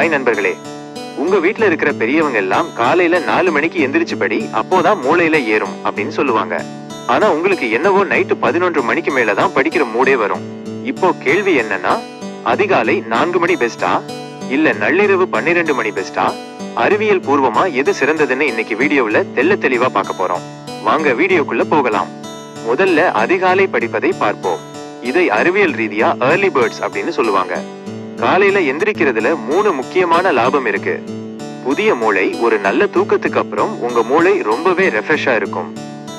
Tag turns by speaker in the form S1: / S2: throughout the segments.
S1: Hi நண்பர்களே, உங்க வீட்ல இருக்கிற பெரியவங்க எல்லாம் காலையில 4 மணிக்கு எந்திரிச்சு படி, அப்போதான் மூளையில ஏறும் அப்படின்னு சொல்லுவாங்க. ஆனா உங்களுக்கு என்னவோ நைட்டு 11 மணிக்கு மேலதான் படிக்கிற மூடே வரும். இப்போ கேள்வி என்னன்னா, அதிகாலை 4 மணி பெஸ்டா இல்ல நள்ளிரவு 12 மணி பெஸ்டா? அறிவியல் பூர்வமா எது சிறந்ததுன்னு இன்னைக்கு வீடியோவுல தெள்ள தெளிவா பார்க்க போறோம். வாங்க வீடியோக்குள்ள போகலாம். முதல்ல அதிகாலை படிப்பதை பார்ப்போம். இதை அறிவியல் ரீதியா ஏர்லி பேர்ட்ஸ் அப்படின்னு சொல்லுவாங்க. காலையில எந்திரிக்கிறதுல 3 முக்கியமான லாபம் இருக்கு. புதிய மூளை, ஒரு நல்ல தூக்கத்துக்கு அப்புறம் உங்க மூளை ரொம்பவே ரெஃப்ரெஷ்ஷா இருக்கும்.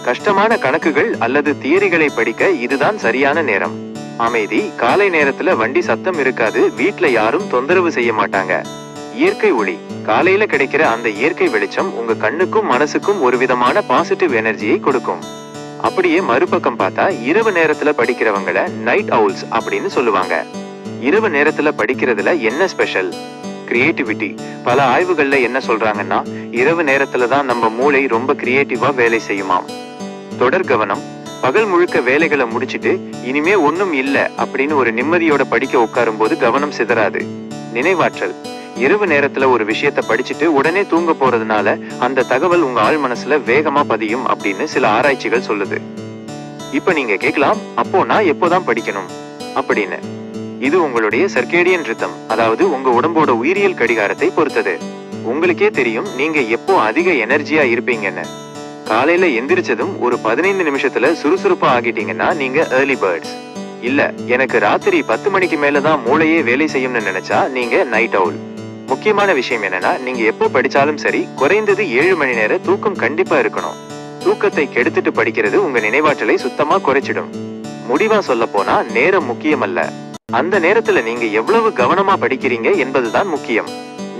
S1: கஷ்டமான கணக்குகள் அல்லது தியரிகளை படிக்க இதுதான் சரியான நேரம். அமைதி, காலை நேரத்துல வண்டி சத்தம் இருக்காது, வீட்ல யாரும் தொந்தரவு செய்ய மாட்டாங்க. இயற்கை ஒளி, காலையில கிடைக்கிற அந்த இயற்கை வெளிச்சம் உங்க கண்ணுக்கும் மனசுக்கும் ஒரு விதமான பாசிட்டிவ் எனர்ஜியை கொடுக்கும். அப்படியே மறுபக்கம் பார்த்தா இரவு நேரத்துல படிக்கிறவங்கள நைட் அவுல்ஸ் அப்படின்னு சொல்லுவாங்க. இரவு நேரத்துல படிக்கிறதுல என்ன ஸ்பெஷல்? கிரியேட்டிவிட்டி. பல ஆய்வுகள்ல என்ன சொல்றாங்கன்னா, இரவு நேரத்துல தான் நம்ம மூளை ரொம்ப கிரியேட்டிவா வேலை செய்யுமாம். தொடர் கவனம், பகல் முழுக்க வேலைகளை முடிச்சிட்டு இனிமே ஒண்ணும் இல்ல அப்படின்னு ஒரு நிம்மதியோட படிக்க உட்காரும் போது கவனம் சிதறாது. நினைவாற்றல், இரவு நேரத்துல ஒரு விஷயத்த படிச்சுட்டு உடனே தூங்க போறதுனால அந்த தகவல் உங்க ஆழ் மனசுல வேகமா பதியும் அப்படின்னு சில ஆராய்ச்சிகள் சொல்லுது. இப்ப நீங்க கேட்கலாம், அப்போ நான் எப்போதான் படிக்கணும் அப்படின்னு. இது உங்களுடைய சர்க்கேடியன் ரிதம், அதாவது உங்க உடம்போட உயிரியல் கடிகாரத்தை பொறுத்தது. உங்களுக்கே தெரியும் நீங்க எப்போ அதிக எனர்ஜியா இருப்பீங்கன்னு. காலையில எந்திரிச்சதும் ஒரு 15 நிமிஷத்துல சுறுசுறுப்பா ஆகிட்டீங்கன்னா நீங்க ஏர்லி பேர்ட்ஸ். இல்ல, எனக்கு ராத்திரி 10 மணிக்கு மேலதான் மூளையே வேலை செய்யும்னு நினைச்சா நீங்க நைட் அவுல். முக்கியமான விஷயம் என்னன்னா, நீங்க எப்போ படிச்சாலும் சரி, குறைந்தது 7 மணி நேர தூக்கம் கண்டிப்பா இருக்கணும். தூக்கத்தை கெடுத்துட்டு படிக்கிறது உங்க நினைவாற்றலை சுத்தமா குறைச்சிடும். முடிவா சொல்ல போனா நேரம் முக்கியம் அல்ல, அந்த நேரத்துல நீங்க எவ்வளவு கவனமா படிக்கிறீங்க என்பதுதான் முக்கியம்.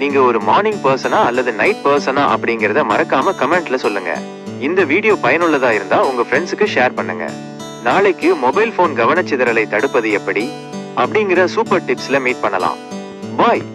S1: நீங்க ஒரு மார்னிங் பர்சனா அல்லது நைட் பர்சனா அப்படிங்கறத மறக்காம கமெண்ட்ல சொல்லுங்க. இந்த வீடியோ பயனுள்ளதா இருந்தா உங்க ஃப்ரெண்ட்ஸுக்கு ஷேர் பண்ணுங்க. நாளைக்கு மொபைல் போன் கவனச்சிதறலை தடுப்பது எப்படி அப்படிங்கிற சூப்பர் டிப்ஸ்ல மீட் பண்ணலாம். பாய்.